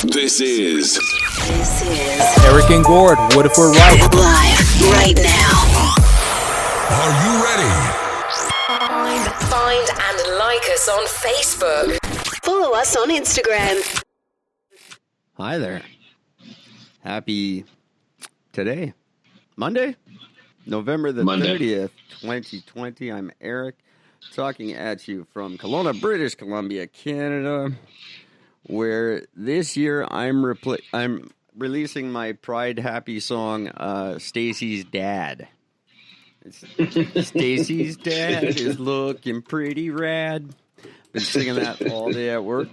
This is Eric and Gord. What if we're right? Live right now. Are You Ready? Find and like us on Facebook. Follow us on Instagram. Hi there. Happy today, Monday, November the 30th, 2020. I'm Eric, talking at you from Kelowna, British Columbia, Canada, where this year I'm releasing my Pride Happy song, Stacy's Dad. Stacy's dad is looking pretty rad. Been singing that all day at work.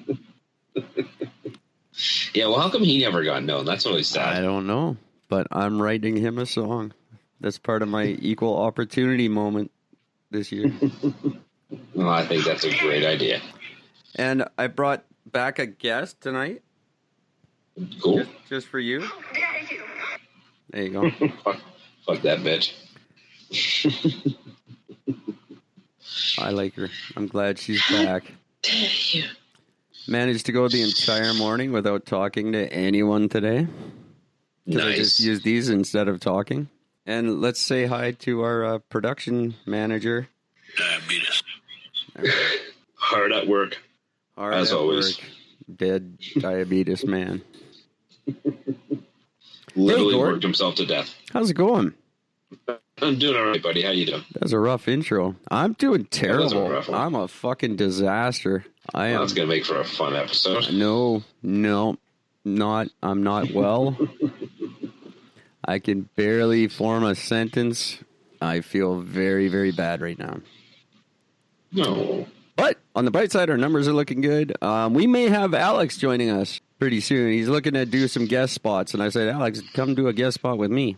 Yeah, well, how come he never got known? That's really sad. I don't know, but I'm writing him a song. That's part of my equal opportunity moment this year. Well, I think that's a great idea. And I brought back a guest tonight. Cool. Just for you. There you go. Fuck that bitch. I like her. I'm glad she's back. Dare you? Managed to go the entire morning without talking to anyone today. Because I just used these instead of talking. And let's say hi to our production manager. Diabetes. Hard at work. Hard as at always. work. Dead diabetes man. Literally Gord. worked himself to death. How's it going? I'm doing all right, buddy. How you doing? That's a rough intro. I'm doing was a terrible. rough one. I'm a fucking disaster. I am. That's going to make for a fun episode. No, not. I'm not well. I can barely form a sentence. I feel very, very bad right now. No. But on the bright side, our numbers are looking good. We may have Alex joining us pretty soon. He's looking to do some guest spots, and I said, Alex, come do a guest spot with me.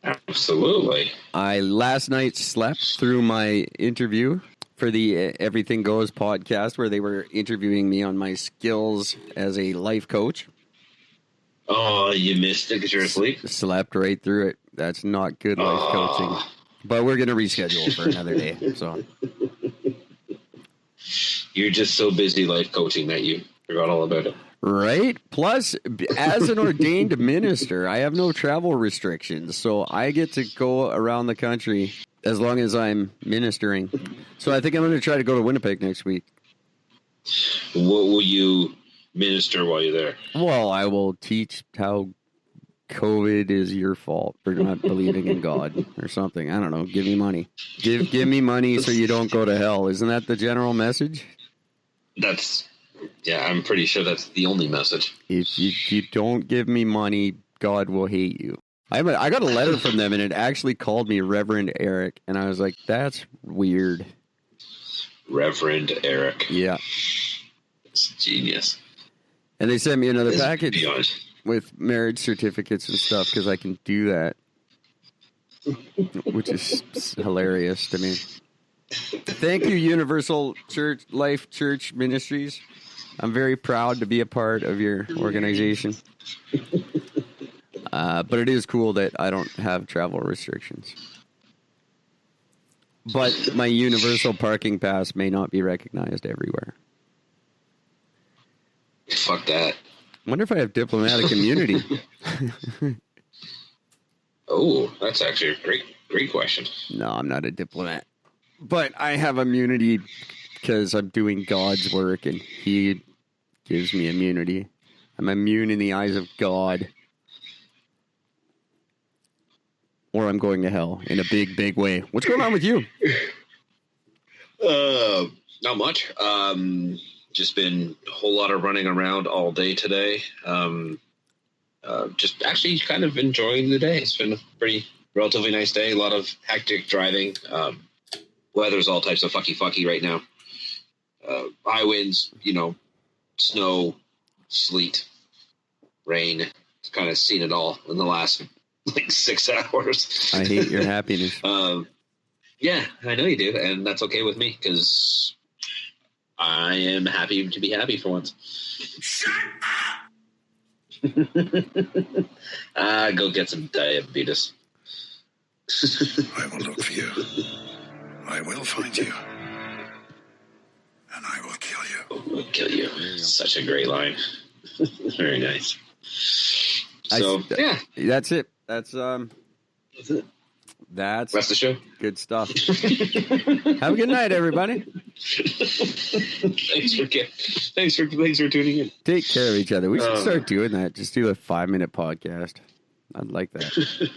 Absolutely. I last night slept through my interview for the Everything Goes podcast, where they were interviewing me on my skills as a life coach. Oh, you missed it because you're asleep? Slept right through it. That's not good life coaching. But we're going to reschedule for another day. So You're just so busy life coaching that you forgot all about it. right. Plus, as an ordained minister, I have no travel restrictions. So I get to go around the country as long as I'm ministering. So I think I'm going to try to go to Winnipeg next week. What will you minister while you're there? Well, I will teach how COVID is your fault for not believing in God or something. I don't know. Give me money. Give me money so you don't go to hell. Isn't that the general message? Yeah, I'm pretty sure that's the only message. If you don't give me money, God will hate you. I got a letter from them, and it actually called me Reverend Eric, and I was like, that's weird. Reverend Eric. Yeah. It's genius. And they sent me another It's package beyond. with marriage certificates and stuff because I can do that, which is hilarious to me. Thank you, Universal Church Life Church Ministries. I'm very proud to be a part of your organization. But it is cool that I don't have travel restrictions. But my universal parking pass may not be recognized everywhere. Fuck that. I wonder if I have diplomatic immunity. Oh, that's actually a great question. No, I'm not a diplomat. But I have immunity because I'm doing God's work and He gives me immunity. I'm immune in the eyes of God. Or I'm going to hell in a big, big way. What's going on with you? Not much. Just been a whole lot of running around all day today. Just actually kind of enjoying the day. It's been a pretty relatively nice day. A lot of hectic driving. Weather's all types of fucky right now. High winds, snow, sleet, rain. It's kind of seen it all in the last 6 hours. I hate your happiness. Yeah, I know you do, and that's okay with me because I am happy to be happy for once. Shut up! Go get some diabetes. I will look for you. I will find you. And I will kill you. Will kill you. Such a great line. Very nice. So, yeah. That's it. That's it. That's That's the show. good stuff. Have a good night, everybody. Thanks for tuning in. Take care of each other. We should start doing that. Just do a 5-minute podcast. I'd like that.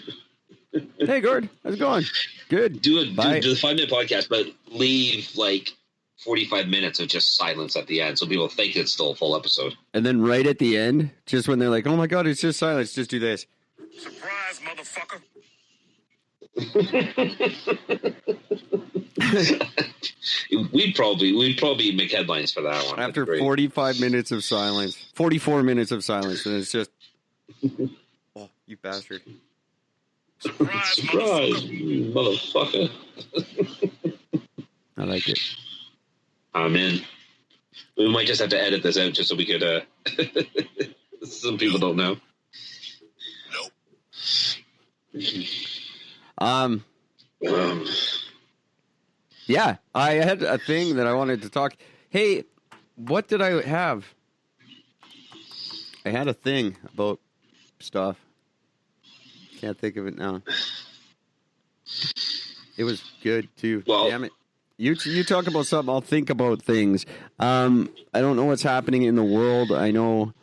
Hey, Gord, how's it going? Good. Do the 5-minute podcast, but leave like 45 minutes of just silence at the end, so people think it's still a full episode. And then right at the end, just when they're like, "Oh my god, it's just silence," just do this. Surprise, motherfucker. We'd probably make headlines for that one. After 45 minutes of silence, 44 minutes of silence, and it's just, oh, you bastard. Surprise, motherfucker. I like it. I'm in. We might just have to edit this out just so we could, some people don't know. Nope. Yeah, I had a thing that I wanted to talk. Hey, what did I have? I had a thing about stuff. Can't think of it now. It was good too. Well, damn it. You talk about something, I'll think about things. I don't know what's happening in the world. I know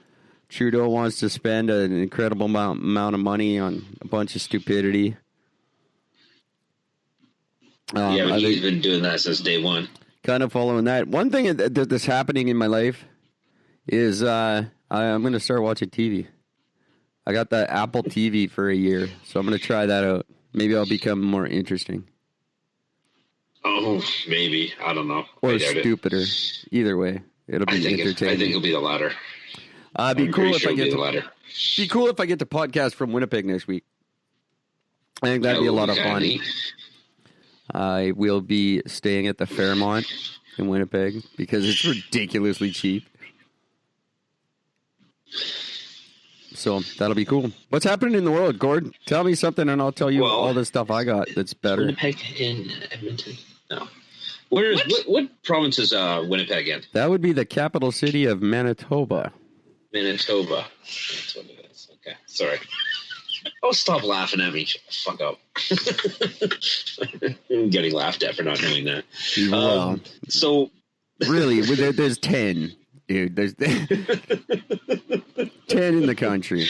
Trudeau wants to spend an incredible amount of money on a bunch of stupidity. Yeah, he's been doing that since day one. Kind of following that. One thing that's happening in my life is I'm going to start watching TV. I got the Apple TV for a year, so I'm going to try that out. Maybe I'll become more interesting. Oh, maybe. I don't know. Or stupider. Either way, it'll be entertaining. I think it'll be the latter. Be cool if I get to podcast from Winnipeg next week. I think that'd be a lot of fun. I will be staying at the Fairmont in Winnipeg because it's ridiculously cheap. So that'll be cool. What's happening in the world, Gord? Tell me something and I'll tell you all the stuff I got that's better. Winnipeg in Edmonton? No. What province is Winnipeg in? That would be the capital city of Manitoba. Manitoba. That's what it is. Okay. Sorry. Oh, stop laughing at me. Shut the fuck up. I'm getting laughed at for not knowing that. Well, so really, there's 10, dude. There's 10 in the country,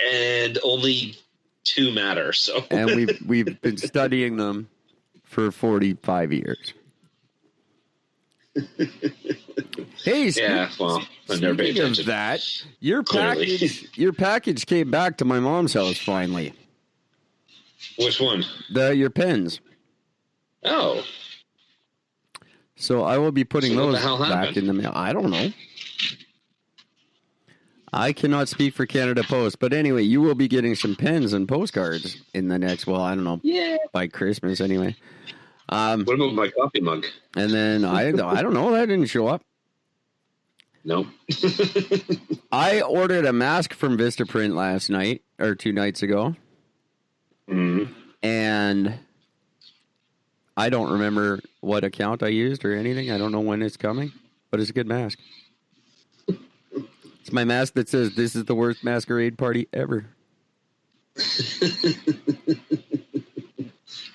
and only 2 matter. So, and we've been studying them for 45 years. Hey, speaking of that, your package came back to my mom's house finally. Which one? Your pens. Oh. So I will be putting those back in the mail. I don't know. I cannot speak for Canada Post, but anyway, you will be getting some pens and postcards in the next, I don't know, by Christmas anyway. What about my coffee mug? And then I don't know, that didn't show up. Nope. I ordered a mask from Vistaprint last night or 2 nights ago. Mm-hmm. And I don't remember what account I used or anything. I don't know when it's coming, but it's a good mask. It's my mask that says this is the worst masquerade party ever.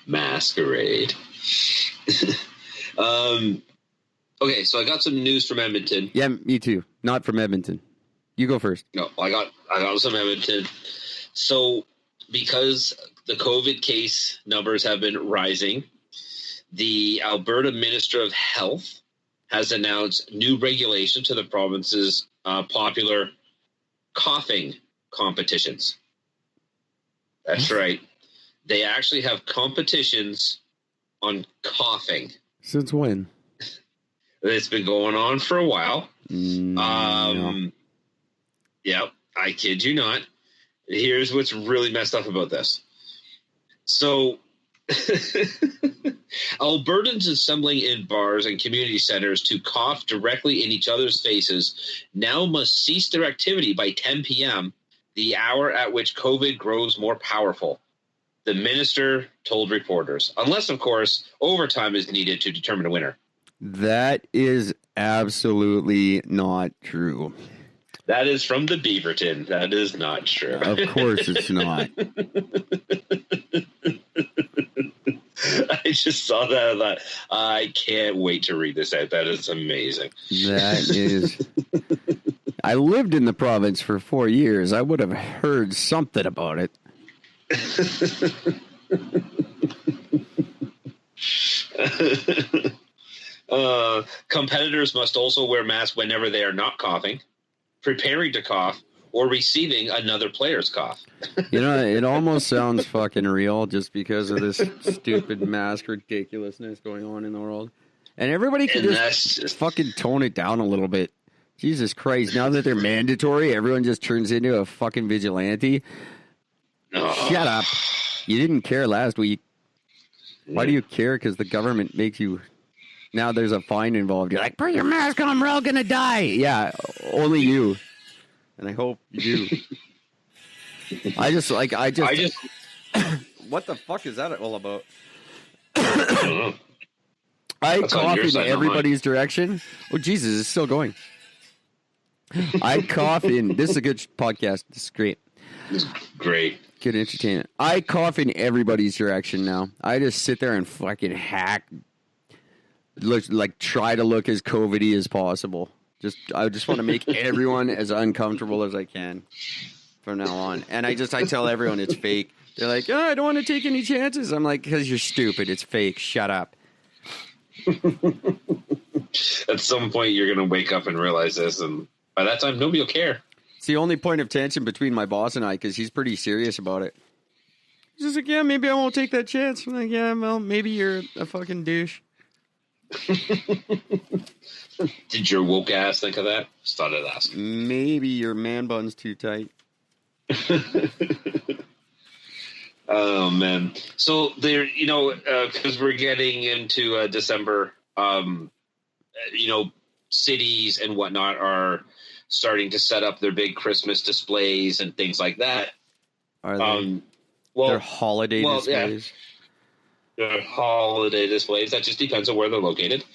Masquerade. Okay, so I got some news from Edmonton. Yeah, me too. Not from Edmonton. You go first. No, I got some Edmonton. So, because the COVID case numbers have been rising, the Alberta Minister of Health has announced new regulation to the province's popular coughing competitions. That's right. They actually have competitions on coughing. Since when? It's been going on for a while. No. Yep, I kid you not. Here's what's really messed up about this. So, Albertans assembling in bars and community centers to cough directly in each other's faces now must cease their activity by 10 p.m., the hour at which COVID grows more powerful, the minister told reporters. Unless, of course, overtime is needed to determine a winner. That is absolutely not true. That is from the Beaverton. That is not true. Of course it's not. I just saw that. I thought, I can't wait to read this out. That is amazing. That is. I lived in the province for 4 years. I would have heard something about it. Competitors must also wear masks whenever they are not coughing, preparing to cough, or receiving another player's cough. You know, it almost sounds fucking real just because of this stupid mask ridiculousness going on in the world. And everybody can just fucking tone it down a little bit. Jesus Christ, now that they're mandatory, everyone just turns into a fucking vigilante. Oh. Shut up. You didn't care last week. Why do you care? Because the government makes you... Now there's a fine involved. You're like, put your mask on, we're all gonna die. Yeah, only you. And I hope you do. I just what the fuck is that all about? I cough in everybody's direction. Oh, Jesus, it's still going. I cough in... This is a good podcast. This is great. This is great. Good entertainment. I cough in everybody's direction now. I just sit there and fucking hack... try to look as COVID-y as possible. I just want to make everyone as uncomfortable as I can from now on. And I tell everyone it's fake. They're like, oh, I don't want to take any chances. I'm like, because you're stupid. It's fake. Shut up. At some point, you're going to wake up and realize this. And by that time, nobody will care. It's the only point of tension between my boss and I because he's pretty serious about it. He's just like, yeah, maybe I won't take that chance. I'm like, yeah, well, maybe you're a fucking douche. Did your woke ass think of that? Started asking. Maybe your man bun's too tight. Oh man! So there, because we're getting into December, cities and whatnot are starting to set up their big Christmas displays and things like that. Are they? Their holiday displays. Yeah. Their holiday displays. That just depends on where they're located.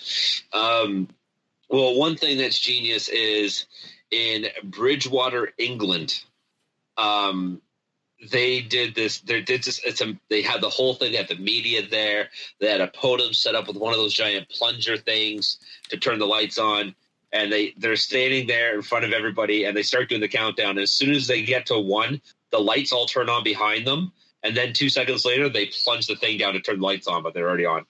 Well, one thing that's genius is in Bridgewater, England. They did this. They had the whole thing. They had the media there. They had a podium set up with one of those giant plunger things to turn the lights on. And they're standing there in front of everybody, and they start doing the countdown. And as soon as they get to 1, the lights all turn on behind them. And then 2 seconds later, they plunge the thing down to turn the lights on, but they're already on.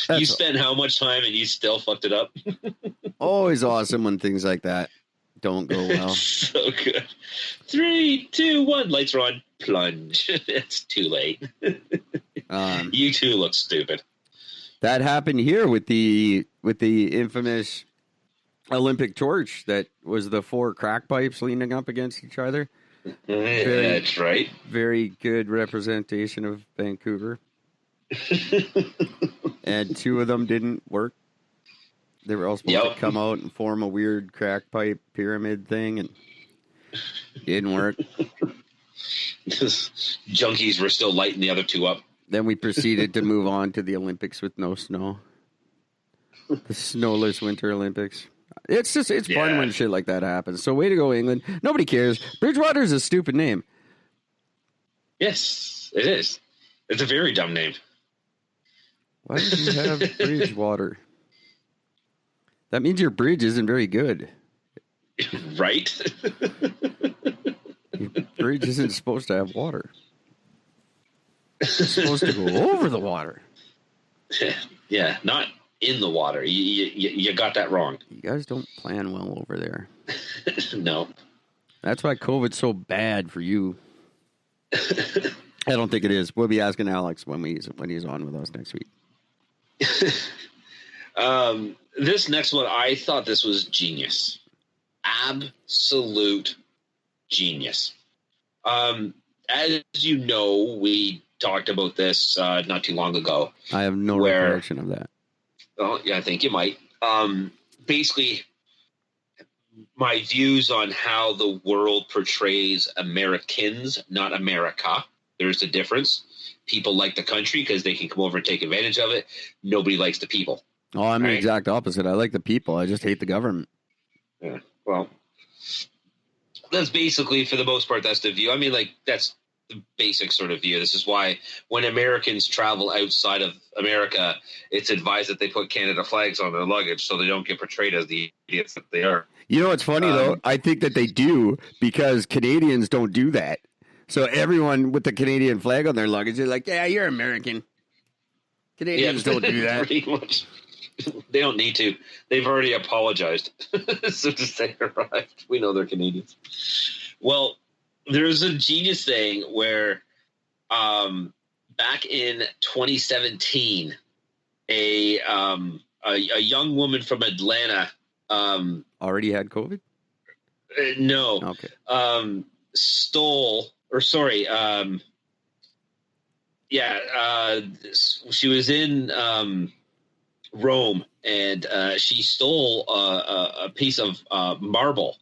You spent how much time and you still fucked it up? Always awesome when things like that don't go well. So good. 3, 2, 1. Lights are on. Plunge. It's too late. You two look stupid. That happened here with the infamous Olympic torch that was the 4 crack pipes leaning up against each other. That's right. Very good representation of Vancouver. And 2 of them didn't work. They were all supposed to come out and form a weird crack pipe pyramid thing, and it didn't work. Junkies were still lighting the other 2 up. Then we proceeded to move on to the Olympics with no snow. The snowless Winter Olympics. It's fun when shit like that happens. So way to go, England. Nobody cares. Bridgewater is a stupid name. Yes, it is. It's a very dumb name. Why did you have Bridgewater? That means your bridge isn't very good. Right? Your bridge isn't supposed to have water. It's supposed to go over the water. Yeah, not in the water. You got that wrong. You guys don't plan well over there. No. That's why COVID's so bad for you. I don't think it is. We'll be asking Alex when he's on with us next week. This next one, I thought this was genius. Absolute genius. As you know, we talked about this not too long ago. I have no recollection of that. Oh, yeah, I think you might. Basically, my views on how the world portrays Americans, not America. There's a difference. People like the country because they can come over and take advantage of it. Nobody likes the people. Oh, I'm the exact opposite. I like the people. I just hate the government. Yeah. Well, that's basically, for the most part, that's the view. I mean, like, that's the basic sort of view. This is why when Americans travel outside of America, it's advised that they put Canada flags on their luggage so they don't get portrayed as the idiots that they are. You know what's funny, though? I think that they do because Canadians don't do that. So everyone with the Canadian flag on their luggage is like, yeah, you're American. Canadians don't do that. Pretty much. They don't need to. They've already apologized. So just they arrived. We know they're Canadians. Well, there's a genius thing where back in 2017, a young woman from Atlanta already had COVID? No. Okay. She was in Rome, and she stole a piece of marble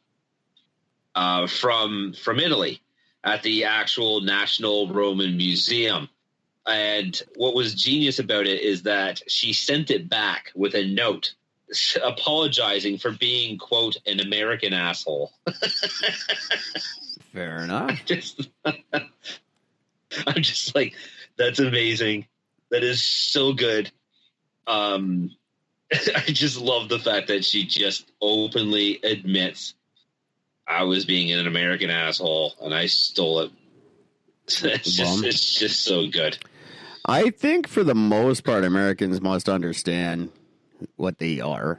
from Italy at the actual National Roman Museum. And what was genius about it is that she sent it back with a note apologizing for being, quote, an American asshole. Fair enough. I'm just like, that's amazing. That is so good. I just love the fact that she just openly admits, I was being an American asshole and I stole it. It's just so good. I think for the most part, Americans must understand what they are.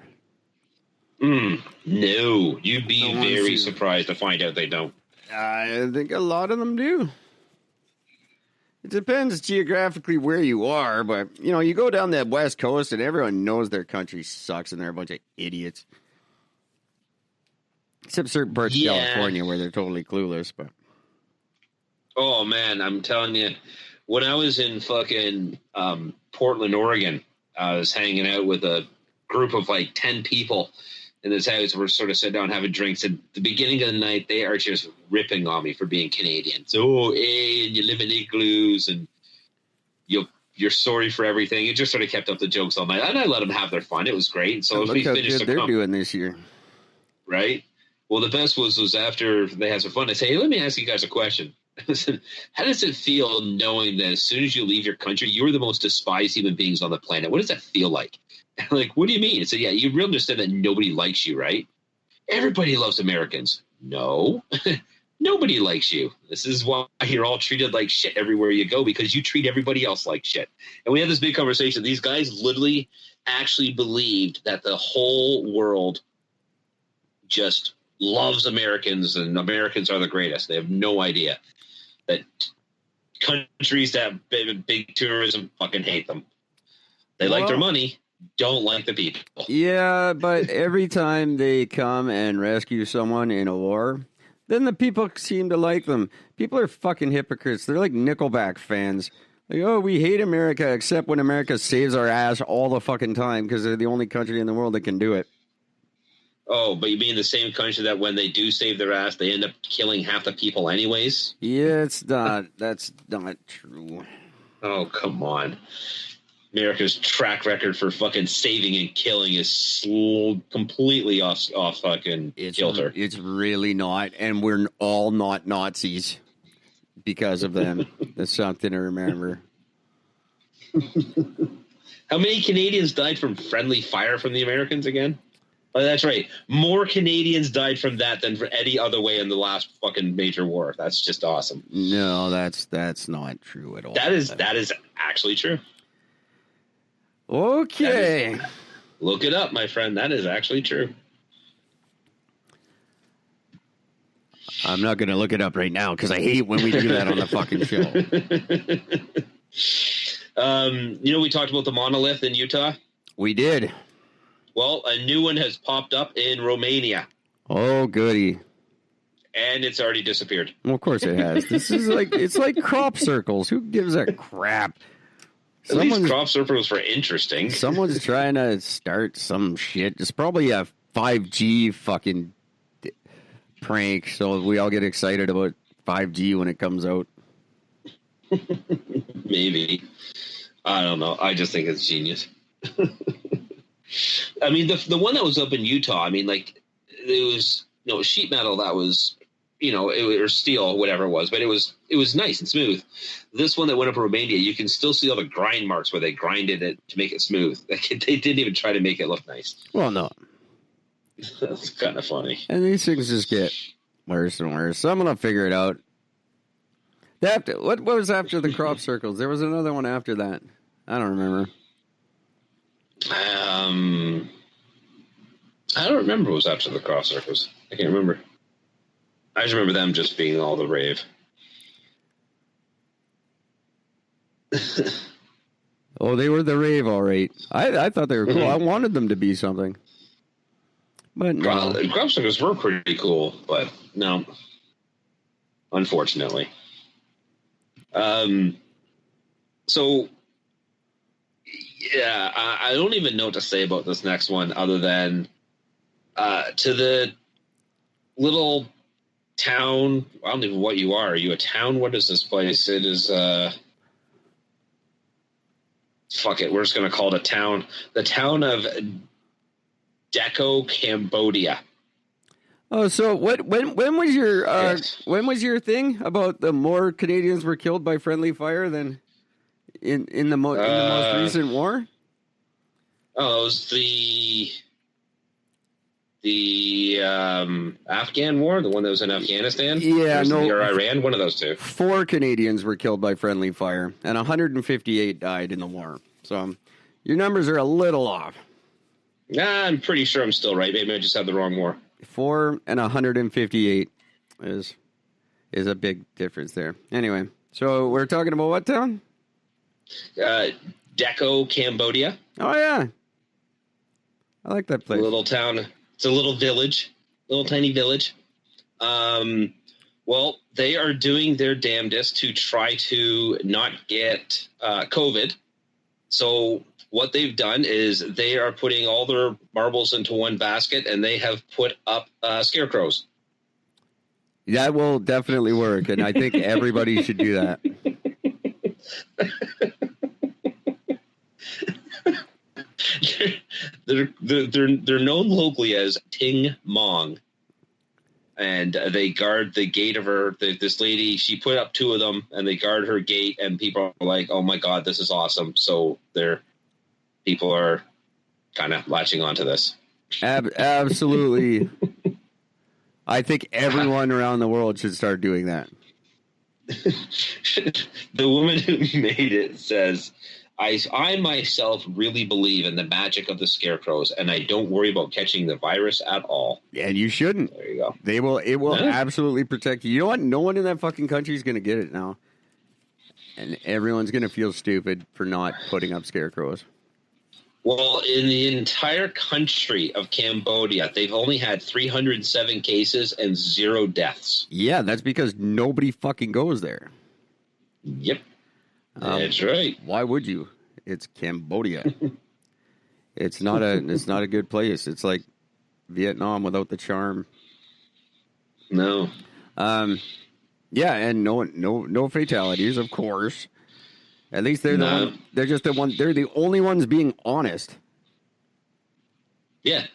No, you'd be very surprised to find out they don't. I think a lot of them do. It depends geographically where you are, but, you know, you go down that West Coast and everyone knows their country sucks and they're a bunch of idiots. Except certain parts of California where they're totally clueless, but... Oh, man, I'm telling you, when I was in fucking Portland, Oregon, I was hanging out with a group of like 10 people in this house. We're sort of sitting down having drinks. At the beginning of the night, they are just ripping on me for being Canadian. So, and you live in igloos and you're sorry for everything. It just sort of kept up the jokes all night. And I let them have their fun. It was great. So look how good they're doing this year. Right? Well, the best was after they had some fun, I say, hey, let me ask you guys a question. How does it feel knowing that as soon as you leave your country, you're the most despised human beings on the planet? What does that feel like? Like, what do you mean? So, yeah, you really understand that nobody likes you, right? Everybody loves Americans. No, nobody likes you. This is why you're all treated like shit everywhere you go, because you treat everybody else like shit. And we had this big conversation. These guys literally actually believed that the whole world just loves Americans and Americans are the greatest. They have no idea that countries that have big tourism fucking hate them. They like their money, don't like the people. Yeah, but every time they come and rescue someone in a war, then the people seem to like them. People are fucking hypocrites. They're like Nickelback fans. Like, oh, we hate America, except when America saves our ass all the fucking time because they're the only country in the world that can do it. Oh, but you mean the same country that when they do save their ass, they end up killing half the people anyways? Yeah, that's not true. Oh, come on. America's track record for fucking saving and killing is completely off fucking kilter. It's really not, and we're all not Nazis because of them. That's something to remember. How many Canadians died from friendly fire from the Americans again? Oh, that's right. More Canadians died from that than for any other way in the last fucking major war. That's just awesome. No, that's not true at all. That is actually true. Okay. Look it up, my friend. That is actually true. I'm not going to look it up right now because I hate when we do that on the fucking show. We talked about the monolith in Utah. We did. Well, a new one has popped up in Romania. Oh, goody. And it's already disappeared. Well, of course it has. It's like crop circles. Who gives a crap? At least crop circles were interesting. Someone's trying to start some shit. It's probably a 5G fucking prank, so we all get excited about 5G when it comes out. Maybe. I don't know. I just think it's genius. I mean, the one that was up in Utah, I mean, like, it was sheet metal that was, or steel, whatever it was, but it was nice and smooth. This one that went up in Romania, you can still see all the grind marks where they grinded it to make it smooth. They didn't even try to make it look nice. Well, no. That's kind of funny. And these things just get worse and worse. So I'm going to figure it out. What was after the crop circles? There was another one after that. I don't remember. I don't remember what was after the crop circles. I can't remember. I just remember them just being all the rave. Oh, they were the rave, all right. I thought they were cool. I wanted them to be something. But no. Crop circles were pretty cool, but no. Unfortunately. So, yeah, I don't even know what to say about this next one other than to the little town. I don't even know what you are. Are you a town? What is this place? It is, fuck it. We're just going to call it a town. The town of Deco, Cambodia. Oh, so when was your when was your thing about the more Canadians were killed by friendly fire than in the most recent war? Oh, it was the Afghan war, the one that was in Afghanistan. Yeah, or Iran, one of those two. 4 Canadians were killed by friendly fire, and 158 died in the war. So your numbers are a little off. Nah, I'm pretty sure I'm still right. Maybe I just had the wrong war. 4 and 158 is a big difference there. Anyway, so we're talking about what town? Deco, Cambodia. Oh, yeah. I like that place. A little town. It's a little village, little tiny village. Well, they are doing their damnedest to try to not get COVID. So what they've done is they are putting all their marbles into one basket, and they have put up scarecrows. That will definitely work, and I think everybody should do that. They're known locally as Ting Mong, and they guard the gate of her. This lady, she put up 2 of them, and they guard her gate. And people are like, "Oh my god, this is awesome!" So people are kind of latching onto this. Absolutely, I think everyone around the world should start doing that. The woman who made it says, I myself really believe in the magic of the scarecrows, and I don't worry about catching the virus at all. And you shouldn't. There you go. It will absolutely protect you. You know what? No one in that fucking country is going to get it now. And everyone's going to feel stupid for not putting up scarecrows. Well, in the entire country of Cambodia, they've only had 307 cases and 0 deaths. Yeah, that's because nobody fucking goes there. Yep. That's right. Why would you? It's Cambodia. It's not a good place. It's like Vietnam without the charm. No. Yeah, and no fatalities, of course. At least they're they're the only ones being honest. Yeah.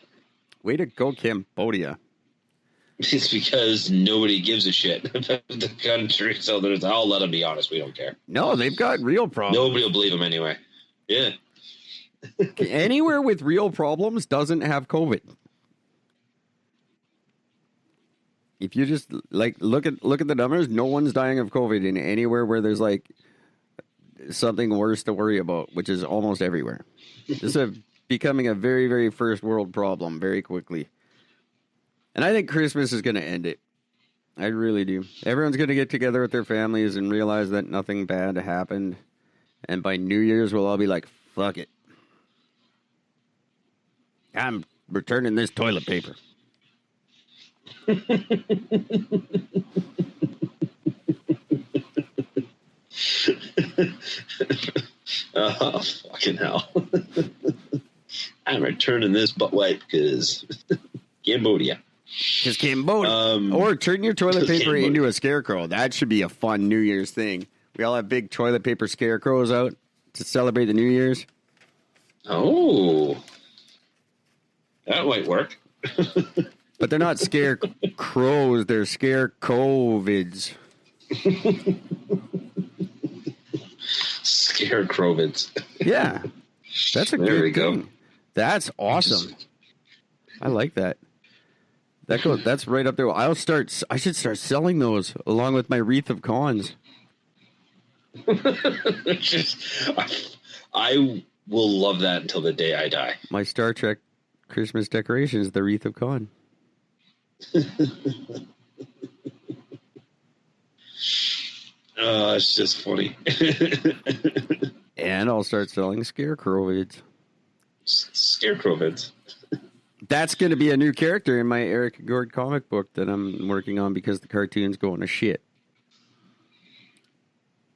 Way to go, Cambodia. It's because nobody gives a shit about the country, so I'll let them be honest. We don't care. No, they've got real problems. Nobody will believe them anyway. Yeah. Anywhere with real problems doesn't have COVID. If you just look at the numbers, no one's dying of COVID in anywhere where there's something worse to worry about, which is almost everywhere. This is becoming a very, very first world problem very quickly. And I think Christmas is going to end it. I really do. Everyone's going to get together with their families and realize that nothing bad happened. And by New Year's, we'll all be like, fuck it. I'm returning this toilet paper. Oh, fucking hell. I'm returning this butt wipe because Cambodia. Because Cambodia. Or turn your toilet paper into a scarecrow. That should be a fun New Year's thing. We all have big toilet paper scarecrows out to celebrate the New Year's. Oh. That might work. But they're not scarecrows, they're scare-covids. Scarecrovids. Yeah. That's a There we good go. thing. That's awesome. I like that. That's right up there. I should start selling those along with my wreath of cons. I will love that until the day I die. My Star Trek Christmas decorations, the wreath of con. It's just funny. And I'll start selling scarecrovids. Scarecrovids. That's going to be a new character in my Eric Gord comic book that I'm working on because the cartoon's going to shit.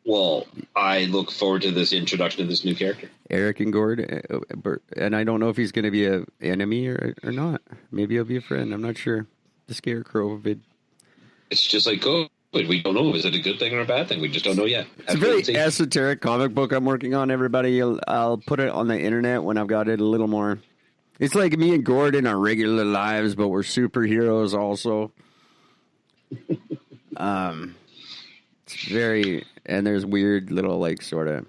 Well, I look forward to this introduction of this new character. Eric and Gord, and I don't know if he's going to be an enemy or not. Maybe he'll be a friend. I'm not sure. The Scarecrovid. It's just like COVID. We don't know. Is it a good thing or a bad thing? We just don't know yet. It's a very esoteric comic book I'm working on, everybody. I'll put it on the internet when I've got it a little more. It's like me and Gord in our regular lives, but we're superheroes also. It's very, and there's weird little like sort of,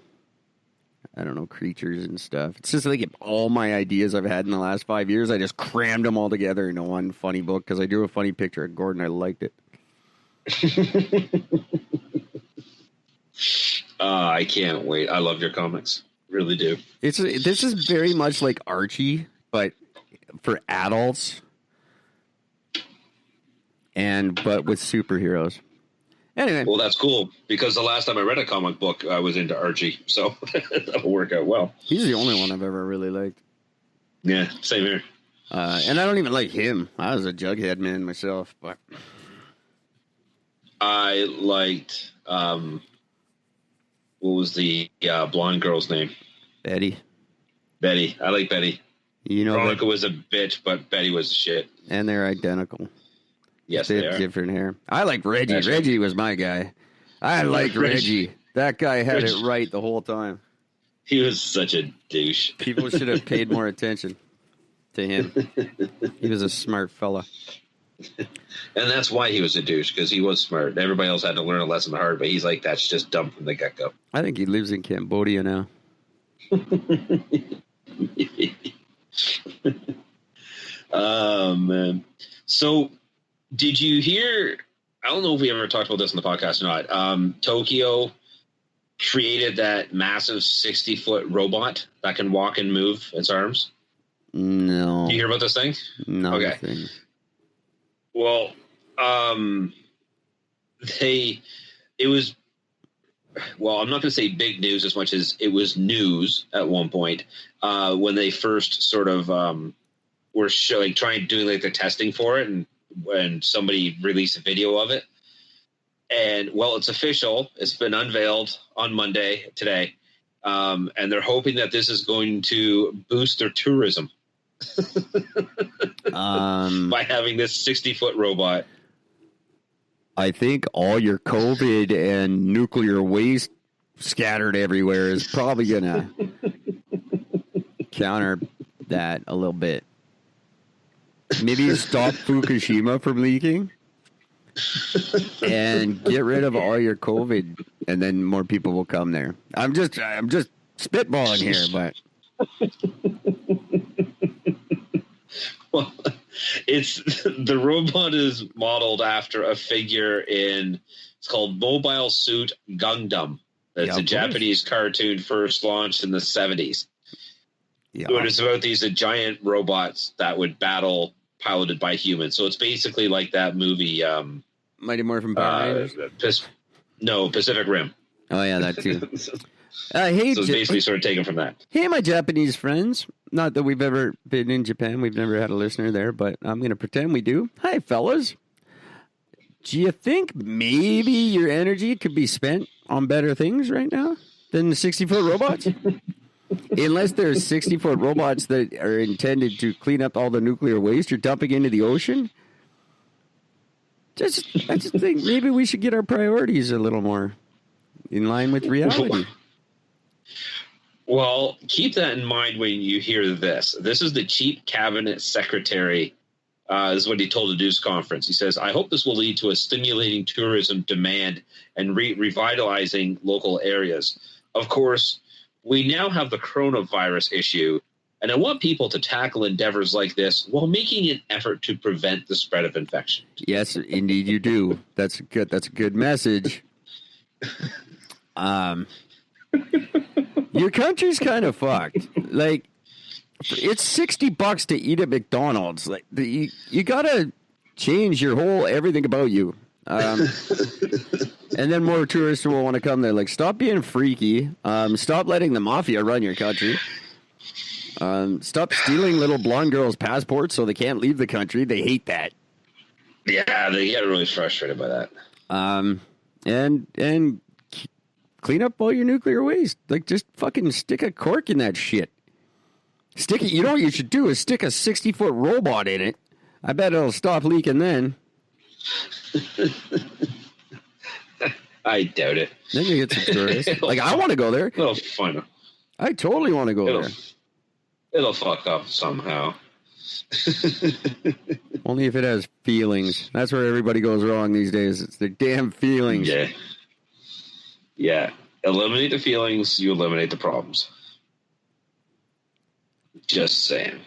I don't know, creatures and stuff. It's just like all my ideas I've had in the last 5 years, I just crammed them all together into one funny book because I drew a funny picture of Gord and I liked it. I can't wait. I love your comics. Really do. This is very much like Archie, but for adults, but with superheroes. Anyway, Well, that's cool because the last time I read a comic book, I was into Archie, so that'll work out well. he's the only one I've ever really liked, Yeah, same here. and I don't even like him. I was a Jughead man myself, but I liked what was the blonde girl's name? Betty. Betty. I like Betty. You know, Veronica was a bitch, but Betty was shit. and they're identical. Yes, They they have are. different hair. I like Reggie. Actually- Reggie was my guy. I liked Reggie. That guy had it right the whole time. He was such a douche. People should have paid more attention to him. He was a smart fella. And that's why he was a douche, because he was smart. Everybody else had to learn a lesson hard, but he's like, that's just dumb from the get-go. I think he lives in Cambodia now. Man. So, did you hear? I don't know if we ever talked about this in the podcast or not. Tokyo created that massive 60-foot robot that can walk and move its arms. No. Do you hear about this thing? No. Okay. Well, it was, well, I'm not going to say big news as much as it was news at one point when they first sort of were doing like the testing for it, and when somebody released a video of it. And well, it's official. It's been unveiled on Monday today. And they're hoping that this is going to boost their tourism by having this 60-foot robot. I think all your COVID and nuclear waste scattered everywhere is probably going to counter that a little bit. Maybe stop Fukushima from leaking and get rid of all your COVID, and then more people will come there. I'm just spitballing here, but Well, the robot is modeled after a figure it's called Mobile Suit Gundam. It's a Japanese cartoon first launched in the 70s. yeah, But it's about these giant robots that would battle piloted by humans. So it's basically like that movie. Mighty Morphin Power Rangers. Pacific Rim. Oh yeah, that too. So Hey, it's basically sort of taken from that. hey, my Japanese friends. Not that we've ever been in Japan. We've never had a listener there, but I'm going to pretend we do. Hi, fellas. Do you think maybe your energy could be spent on better things right now than the 60-foot robots? Unless there's 60-foot robots that are intended to clean up all the nuclear waste you're dumping into the ocean. I just think maybe we should get our priorities a little more in line with reality. Well, keep that in mind when you hear this. This is the chief cabinet secretary This is what he told a news conference. He says, I hope this will lead to a stimulating tourism demand and revitalizing local areas. Of course, we now have the coronavirus issue, and I want people to tackle endeavors like this while making an effort to prevent the spread of infection. Yes, indeed you do. That's good. That's a good message. Your country's kind of fucked. Like, it's $60 to eat at McDonald's. Like, you gotta change your whole everything about you. And then more tourists will want to come there. Like, stop being freaky. Stop letting the mafia run your country. Stop stealing little blonde girls' passports so they can't leave the country. They hate that. Yeah, they get really frustrated by that. And clean up all your nuclear waste. Like, just fucking stick a cork in that shit. Stick it. You know what you should do is stick a 60-foot robot in it. I bet it'll stop leaking then. I doubt it. Then you get some tourists. Like, I want to go there. It'll fun. I totally want to go there. It'll fuck up somehow. Only if it has feelings. That's where everybody goes wrong these days. It's their damn feelings. Yeah. Yeah. Eliminate the feelings, you eliminate the problems. Just saying.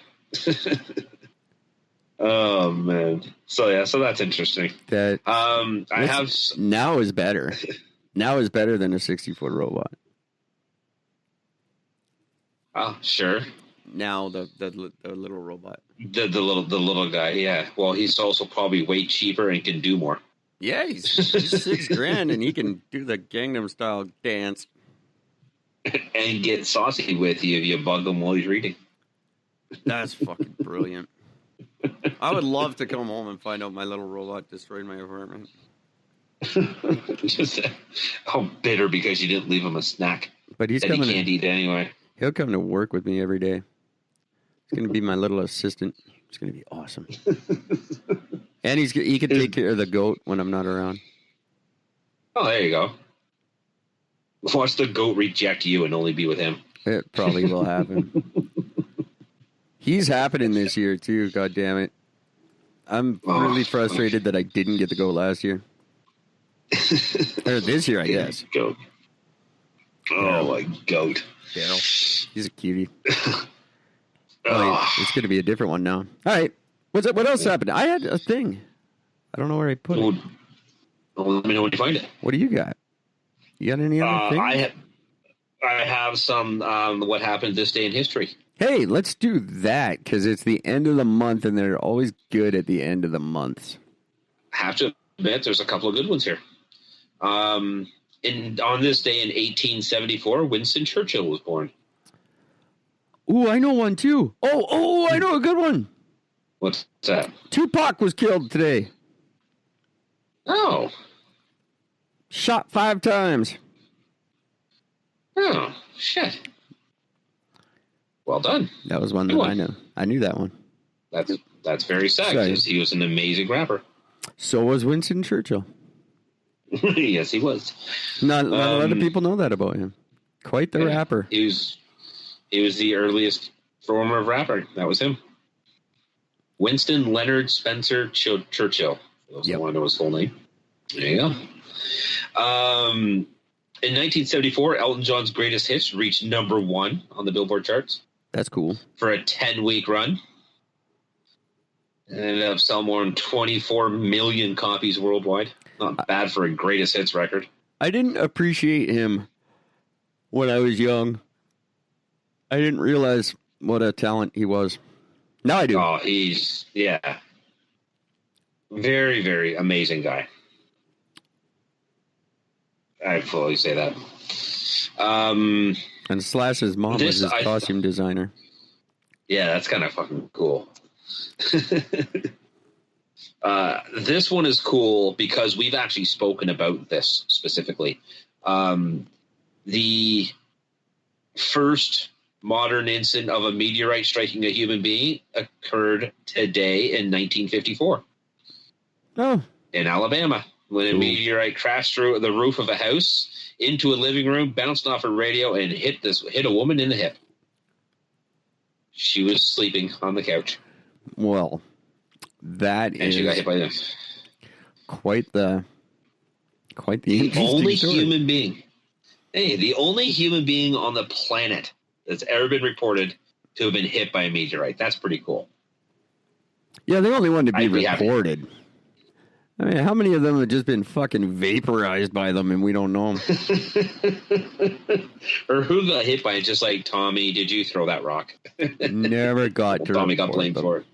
Oh man. So that's interesting. That I have now is better. Now is better than a 60-foot robot. Oh, sure. Now the little robot. The little guy, yeah. Well, he's also probably way cheaper and can do more. Yeah, he's $6,000 and he can do the Gangnam Style dance and get saucy with you if you bug him while he's reading. That's fucking brilliant. I would love to come home and find out my little robot destroyed my apartment. Just how bitter because you didn't leave him a snack. But he's that coming. He can't eat anyway. He'll come to work with me every day. He's going to be my little assistant. It's going to be awesome. And he can take care of the goat when I'm not around. Oh, there you go. Watch the goat reject you and only be with him. It probably will happen. He's happening this year too. God damn it! I'm really frustrated that I didn't get to go last year or this year, I guess. Goat. Oh my goat! Daryl, he's a cutie. It's going to be a different one now. All right, what's up? What else happened? I had a thing. I don't know where I put it. Well, let me know when you find it. What do you got? You got any other things? I have some. What happened this day in history? Hey, let's do that because it's the end of the month and they're always good at the end of the months. I have to admit, there's a couple of good ones here. On this day in 1874, Winston Churchill was born. Ooh, I know one too. Oh, I know a good one. What's that? Tupac was killed today. Oh. Shot 5 times. Oh, shit. Well done. That was one that I know. I knew that one. That's very sad because he was an amazing rapper. So was Winston Churchill. Yes, he was. Not a lot of people know that about him. Quite the rapper. He was the earliest form of rapper. That was him. Winston Leonard Spencer Churchill. Those don't want to know his full name. There you go. In 1974, Elton John's Greatest Hits reached number 1 on the Billboard charts. That's cool. For a 10-week run. And ended up selling more than 24 million copies worldwide. Not bad for a Greatest Hits record. I didn't appreciate him when I was young. I didn't realize what a talent he was. Now I do. Oh, very, very amazing guy. I fully say that. And Slash's mom was his costume designer. Yeah, that's kind of fucking cool. This one is cool because we've actually spoken about this specifically. The first modern incident of a meteorite striking a human being occurred today in 1954. Oh. In Alabama, when a meteorite crashed through the roof of a house into a living room, bounced off a radio, and hit a woman in the hip. She was sleeping on the couch. Well, That And she got hit by them. quite the The interesting only story. human being. Hey, the only human being on the planet that's ever been reported to have been hit by a meteorite. That's pretty cool. Yeah, the only one to be I'd be happy. reported. I mean, how many of them have just been fucking vaporized by them and we don't know them? Or who got hit by it? Just like, Tommy, did you throw that rock? Never got to Tommy got report blamed them. for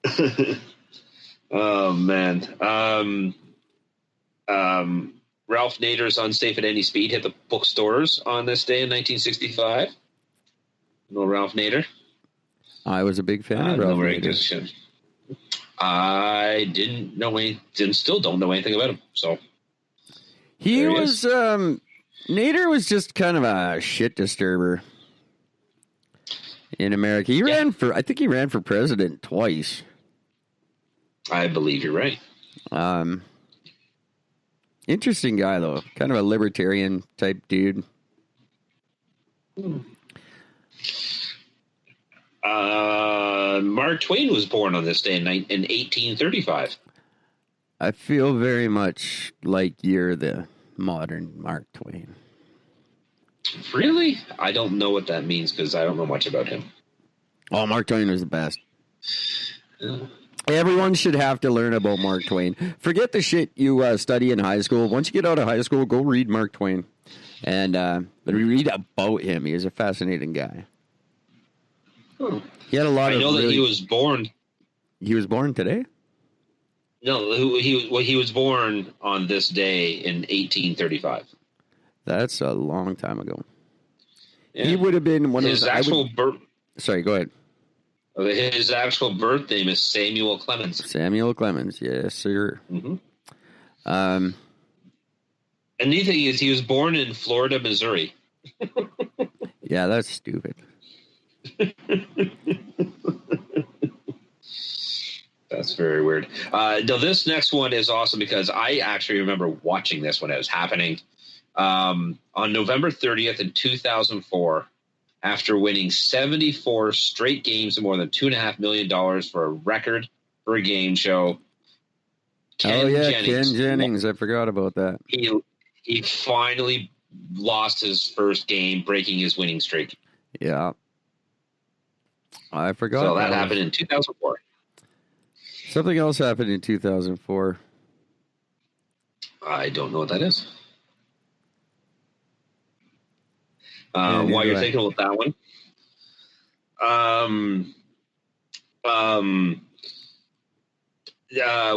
it. Oh man. Ralph Nader's Unsafe at Any Speed hit the bookstores on this day in 1965. No Ralph Nader. I was a big fan of No Ralph very Nader. good shit. I didn't know still don't know anything about him. So He There he was, Nader was just kind of a shit disturber in America. I think he ran for president twice. I believe you're right. Interesting guy, though. Kind of a libertarian type dude. Mark Twain was born on this day in 1835. I feel very much like you're the modern Mark Twain. Really? I don't know what that means because I don't know much about him. Oh, Mark Twain was the best. Everyone should have to learn about Mark Twain. Forget the shit you study in high school. Once you get out of high school, go read Mark Twain. And read about him. He was a fascinating guy. He had a lot I of know that really- he was born. He was born today? No, he was born on this day in 1835. That's a long time ago. Yeah. He would have been one His of those... Sorry, go ahead. His actual birth name is Samuel Clemens. Samuel Clemens, yes, sir. Mm-hmm. And the thing is, he was born in Florida, Missouri. Yeah, that's stupid. That's very weird. No, this next one is awesome because I actually remember watching this when it was happening. On November 30th in 2004, after winning 74 straight games of more than $2.5 million for a record for a game show, Ken Jennings. I forgot about that. He finally lost his first game, breaking his winning streak. Yeah. I forgot. So that happened in 2004. Something else happened in 2004. I don't know what that is. neither While do you're I. thinking about that one,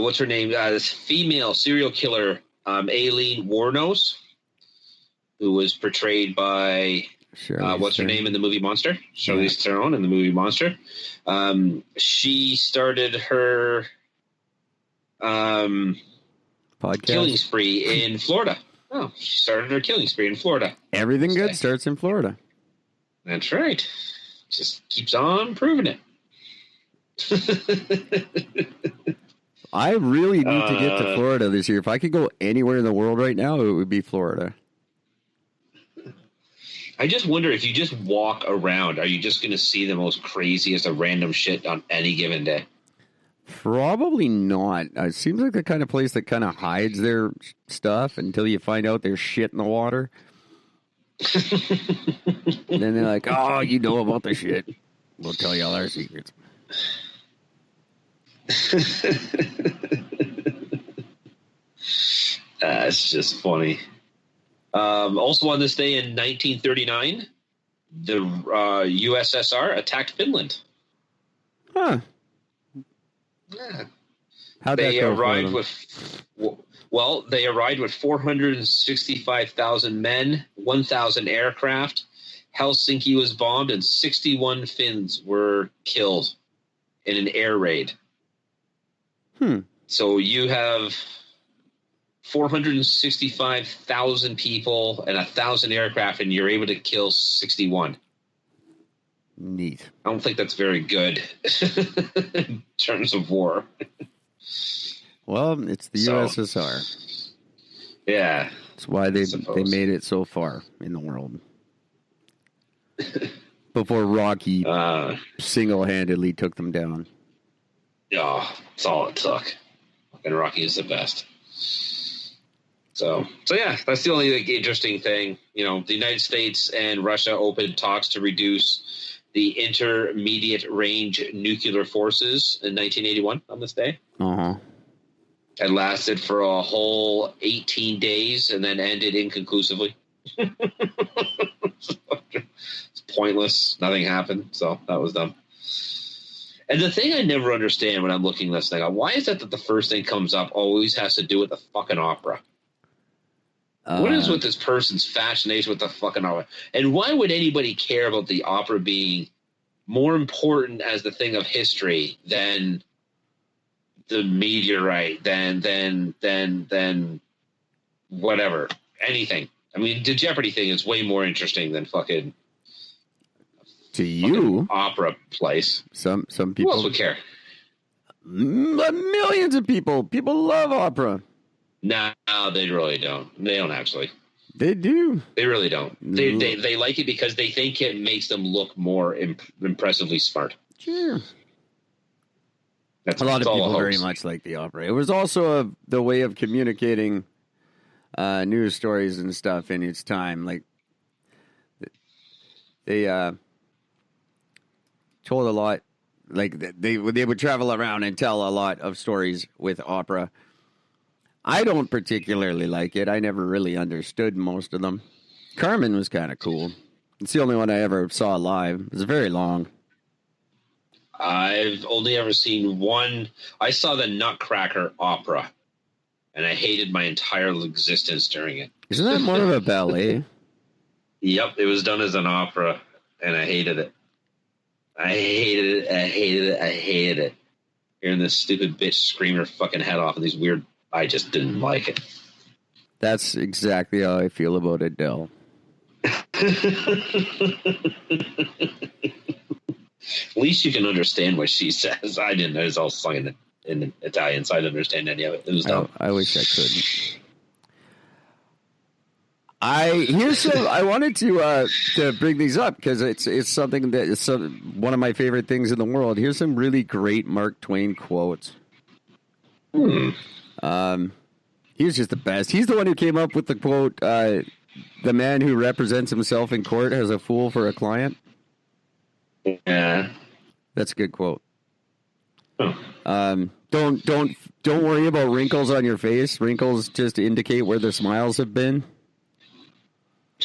what's her name? This female serial killer, Aileen Wuornos, who was portrayed by what's her name in the movie Monster? Charlize Theron in the movie Monster. She started her killing Podcast. spree in Florida. Oh, she started her killing spree in Florida. Everything good starts in Florida. That's right. Just keeps on proving it. I really need to get to Florida this year. If I could go anywhere in the world right now, it would be Florida. I just wonder if you just walk around, are you just going to see the most craziest of random shit on any given day? Probably not. It seems like the kind of place that kind of hides their stuff until you find out there's shit in the water. And then they're like, oh, you know about the shit. We'll tell you all our secrets. It's just funny. Also on this day in 1939, the USSR attacked Finland. Huh. Yeah. How'd that They go for arrived them? they arrived with 465,000 men, 1,000 aircraft. Helsinki was bombed, and 61 Finns were killed in an air raid. So you have 465,000 people and 1,000 aircraft, and you're able to kill 61. Neat. I don't think that's very good in terms of war. Well, it's the So- USSR. Yeah. That's why they suppose. made it so far in the world. before Rocky single-handedly took them down. Yeah, that's all it took. And Rocky is the best. So yeah, that's the only interesting thing. You know, the United States and Russia opened talks to reduce the intermediate range nuclear forces in 1981 on this day. Uh-huh. It lasted for a whole 18 days and then ended inconclusively. It's pointless. Nothing happened. So that was dumb. And the thing I never understand when I'm looking this thing up, why is it that the first thing comes up always has to do with the fucking opera? What is with this person's fascination with the fucking opera? And why would anybody care about the opera being more important as the thing of history than the meteorite, than whatever, anything? I mean, the Jeopardy thing is way more interesting than fucking to you opera place. Some people. Who else would care? Millions of people. People love opera. No, they really don't. They don't actually. They do. They really don't. They like it because they think it makes them look more impressively smart. Sure. A lot of people very much like the opera. It was also the way of communicating news stories and stuff in its time. Like they told a lot. Like they would travel around and tell a lot of stories with opera. I don't particularly like it. I never really understood most of them. Carmen was kind of cool. It's the only one I ever saw live. It was very long. I've only ever seen one. I saw the Nutcracker opera, and I hated my entire existence during it. Isn't that more of a ballet? Yep, it was done as an opera, and I hated it. I hated it. Hearing this stupid bitch scream her fucking head off and these weird... I just didn't like it. That's exactly how I feel about Adele. At least you can understand what she says. I didn't. It was all sung in Italian, so I didn't understand any of it. It was dumb. I wish I could. I wanted to bring these up because it's something that is one of my favorite things in the world. Here's some really great Mark Twain quotes. He was just the best. He's the one who came up with the quote, the man who represents himself in court has a fool for a client. Yeah. That's a good quote. Oh. Don't worry about wrinkles on your face. Wrinkles just indicate where the smiles have been.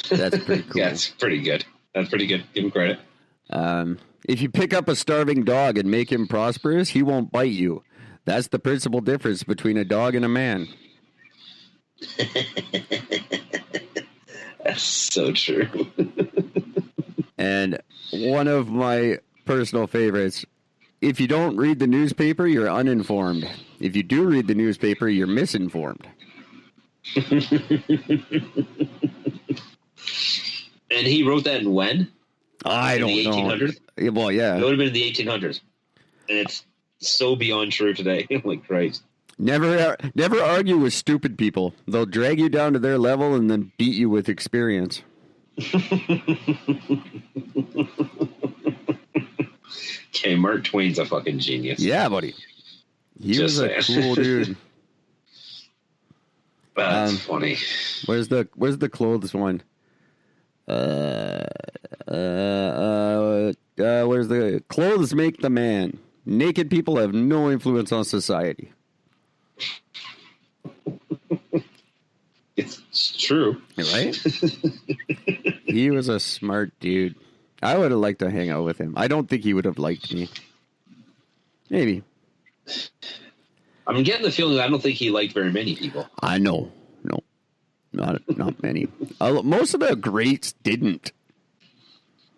That's pretty cool. Yeah, it's pretty good. That's pretty good. Give him credit. If you pick up a starving dog and make him prosperous, he won't bite you. That's the principal difference between a dog and a man. That's so true. And one of my personal favorites, if you don't read the newspaper, you're uninformed. If you do read the newspaper, you're misinformed. And he wrote that in when? I don't know. 1800s? Well, yeah. It would have been in the 1800s. And it's so beyond true today. Like Christ. Never argue with stupid people. They'll drag you down to their level and then beat you with experience. Okay, Mark Twain's a fucking genius. Yeah, buddy. He was a cool dude. That's funny. Where's the clothes one? Where's the clothes make the man? Naked people have no influence on society. It's true. Right? He was a smart dude. I would have liked to hang out with him. I don't think he would have liked me. Maybe. I'm getting the feeling that I don't think he liked very many people. I know. No. Not many. Most of the greats didn't.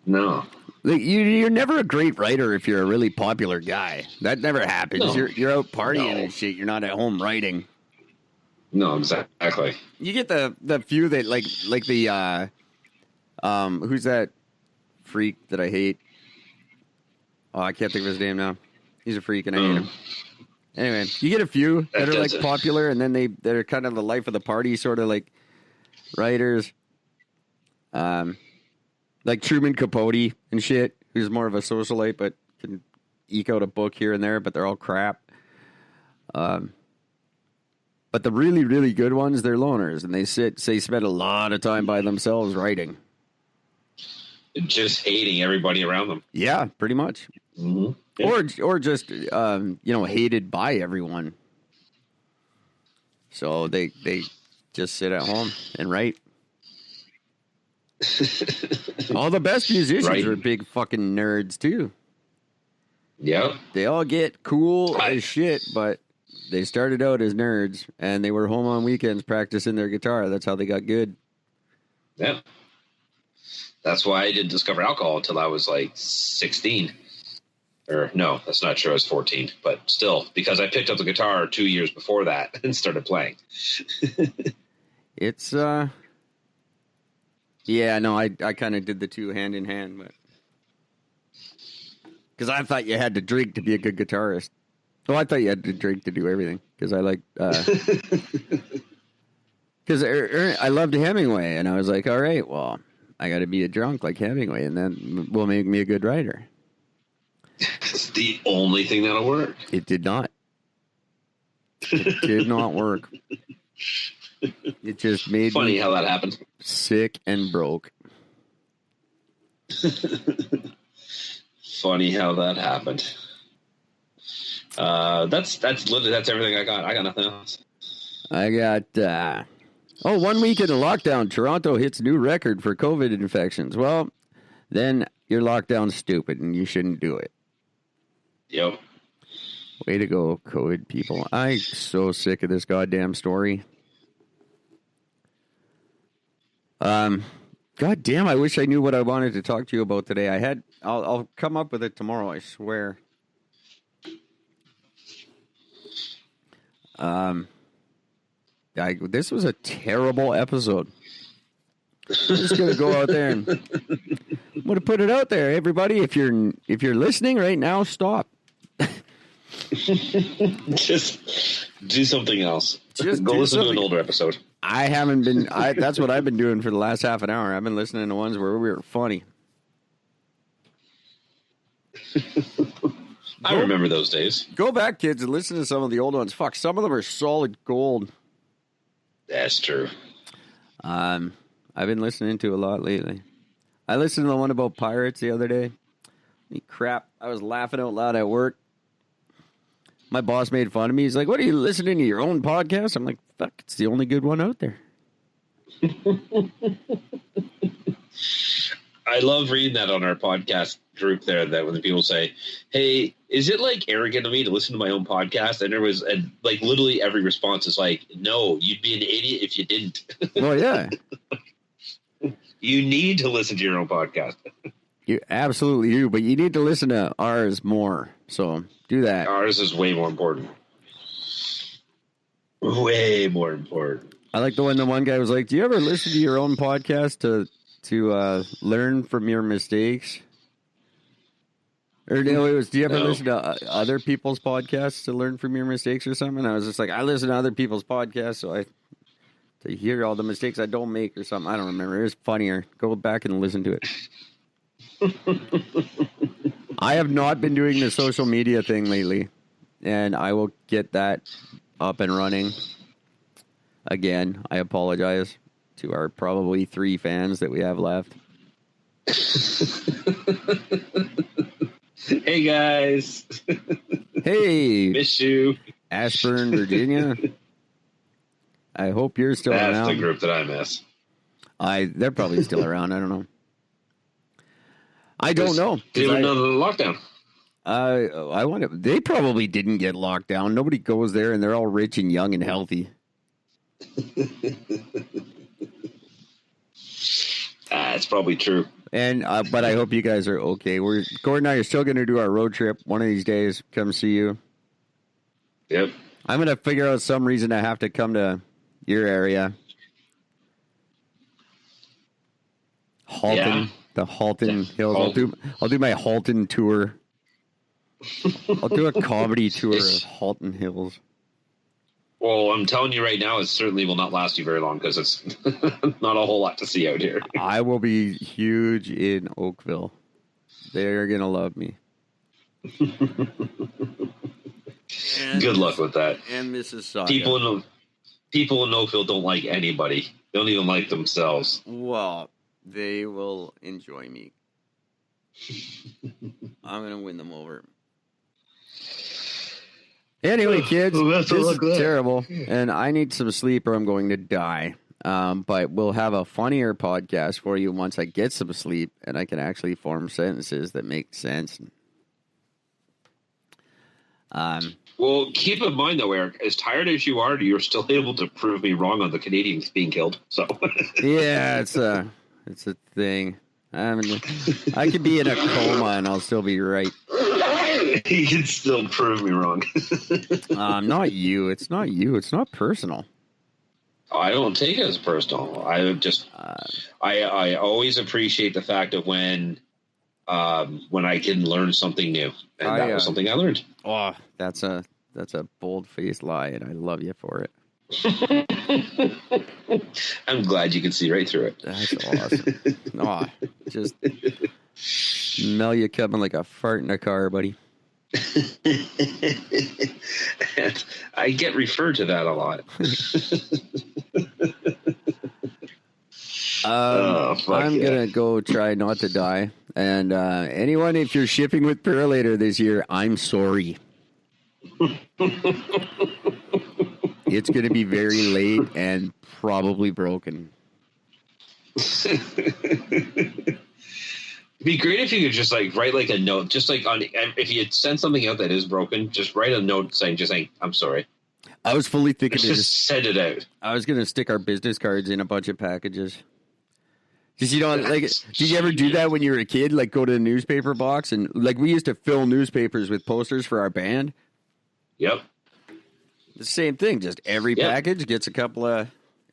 No. Like, you're never a great writer if you're a really popular guy. That never happens. No. You're out partying and shit. You're not at home writing. No, exactly. You get the few that like the who's that freak that I hate? Oh, I can't think of his name now. He's a freak and I hate him. Anyway, you get a few that are like popular and then they're kind of the life of the party sort of like writers. Like Truman Capote and shit, who's more of a socialite, but can eke out a book here and there, but they're all crap. But the really, really good ones, they're loners, and they spend a lot of time by themselves writing. Just hating everybody around them. Yeah, pretty much. Mm-hmm. Yeah. Or just, hated by everyone. So they just sit at home and write. All the best musicians are big fucking nerds, too. Yep. They all get cool as shit, but they started out as nerds, and they were home on weekends practicing their guitar. That's how they got good. Yeah. That's why I didn't discover alcohol until I was like 16. Or no, that's not true. I was 14, but still, because I picked up the guitar 2 years before that and started playing. It's, yeah, no, I kind of did the two hand in hand, but because I thought you had to drink to be a good guitarist. Well, I thought you had to drink to do everything because I like, because I loved Hemingway, and I was like, all right, well, I got to be a drunk like Hemingway, and then will make me a good writer. It's the only thing that'll work. It did not. It did not work. It just made Funny me how that happened. sick and broke. Funny how that happened. That's everything I got. I got nothing else. I got 1 week into lockdown. Toronto hits new record for COVID infections. Well, then you're locked down stupid and you shouldn't do it. Yep. Way to go, COVID people. I'm so sick of this goddamn story. God damn, I wish I knew what I wanted to talk to you about today. I'll come up with it tomorrow, I swear. This was a terrible episode. I'm just gonna go out there and I'm gonna put it out there, everybody. If you're listening right now, stop. Just do something else. Just go do listen to something. an older episode. I haven't been. That's what I've been doing for the last half an hour. I've been listening to ones where we were funny. I remember those days. Go back, kids, and listen to some of the old ones. Fuck, some of them are solid gold. That's true. I've been listening to a lot lately. I listened to the one about pirates the other day. Crap, I was laughing out loud at work. My boss made fun of me. He's like, what are you listening to, your own podcast? I'm like, fuck, it's the only good one out there. I love reading that on our podcast group there, that when the people say, hey, is it like arrogant of me to listen to my own podcast? And there was like literally every response is like, no, you'd be an idiot if you didn't. Well, yeah. You need to listen to your own podcast. You absolutely do, but you need to listen to ours more. So do that. Ours is way more important. Way more important. I like the one guy was like, do you ever listen to your own podcast to learn from your mistakes? Or no, it was, do you ever listen to other people's podcasts to learn from your mistakes or something? I was just like, I listen to other people's podcasts so to hear all the mistakes I don't make or something. I don't remember. It was funnier. Go back and listen to it. I have not been doing the social media thing lately, and I will get that up and running again. I apologize to our probably 3 fans that we have left. Hey, guys. Hey. Miss you. Ashburn, Virginia. I hope you're still around. That's the group that I miss. They're probably still around. I don't know. I don't know. Even under the lockdown. I wonder. They probably didn't get locked down. Nobody goes there, and they're all rich and young and healthy. It's probably true. And but I hope you guys are okay. Gordon and I are still going to do our road trip one of these days. Come see you. Yep. I'm going to figure out some reason I have to come to your area. Halton. Yeah. The Halton Hills. I'll do my Halton tour. I'll do a comedy tour of Halton Hills. Well, I'm telling you right now, it certainly will not last you very long because it's not a whole lot to see out here. I will be huge in Oakville. They're going to love me. Good luck with that. And Mississauga. People in Oakville don't like anybody. They don't even like themselves. Well, they will enjoy me. I'm going to win them over. Anyway, kids, this is terrible, and I need some sleep or I'm going to die. But we'll have a funnier podcast for you once I get some sleep and I can actually form sentences that make sense. Well, keep in mind, though, Eric, as tired as you are, you're still able to prove me wrong on the Canadians being killed. So yeah, it's a thing. I could be in a coma and I'll still be right. He can still prove me wrong. Not you. It's not you. It's not personal. I don't take it as personal. I just, I always appreciate the fact of when I can learn something new, and that was something I learned. Oh, that's a bold-faced lie, and I love you for it. I'm glad you can see right through it. That's awesome. Just smell you coming like a fart in a car, buddy. And I get referred to that a lot. I'm going to go try not to die. And anyone, if you're shipping with Purolator this year, I'm sorry. It's going to be very late and probably broken. It'd be great if you could just write a note, just if you send something out that is broken, just write a note saying, I'm sorry. I was fully thinking to just send it out. I was going to stick our business cards in a bunch of packages. Because, did you ever do that when you were a kid? Like, go to the newspaper box and, we used to fill newspapers with posters for our band. Yep. The same thing. Just every package gets a couple of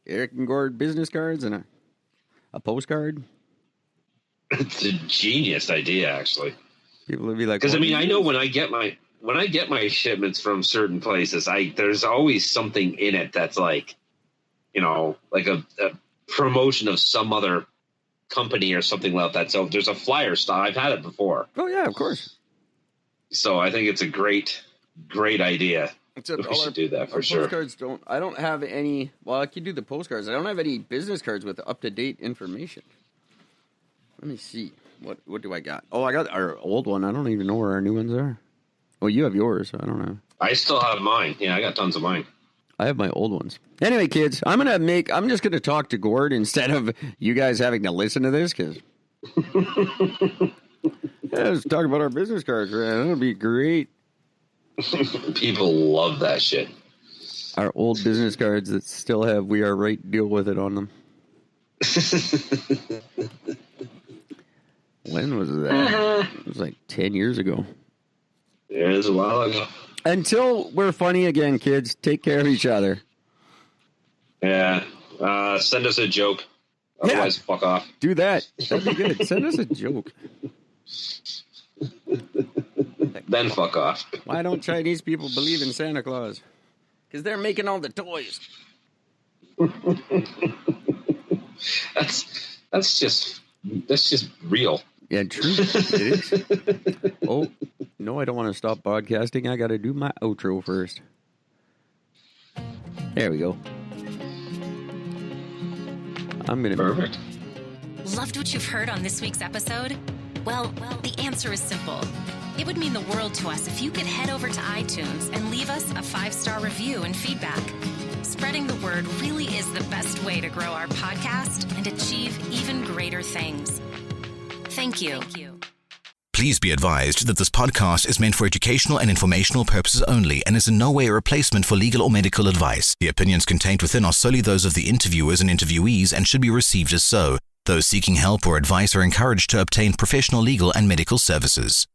Eric and Gord business cards and a postcard. It's a genius idea, actually. People would be like, because I know when I get my shipments from certain places, there's always something in it that's like a promotion of some other company or something like that. So there's a flyer style. I've had it before. Oh yeah, of course. So I think it's a great idea. Except we should do that for sure. Postcards I don't have any. Well, I can do the postcards. I don't have any business cards with up to date information. Let me see. What do I got? Oh, I got our old one. I don't even know where our new ones are. Well, you have yours. So I don't know. I still have mine. Yeah, I got tons of mine. I have my old ones. Anyway, kids, I'm just going to talk to Gord instead of you guys having to listen to this because let's talk about our business cards. That'll be great. People love that shit. Our old business cards that still have "We Are Right, Deal With It" on them. When was that? It was like 10 years ago. Yeah, it was a while ago. Until we're funny again, kids, take care of each other. Yeah. Send us a joke. Otherwise, fuck off. Do that. That'd be good. Send us a joke. Then fuck off. Why don't Chinese people believe in Santa Claus? Because they're making all the toys. That's just real. Yeah, true. It is. Oh, no, I don't want to stop podcasting. I got to do my outro first. There we go. I'm going to... Perfect. Loved what you've heard on this week's episode? Well, the answer is simple. It would mean the world to us if you could head over to iTunes and leave us a 5-star review and feedback. Spreading the word really is the best way to grow our podcast and achieve even greater things. Thank you. Please be advised that this podcast is meant for educational and informational purposes only and is in no way a replacement for legal or medical advice. The opinions contained within are solely those of the interviewers and interviewees and should be received as so. Those seeking help or advice are encouraged to obtain professional legal and medical services.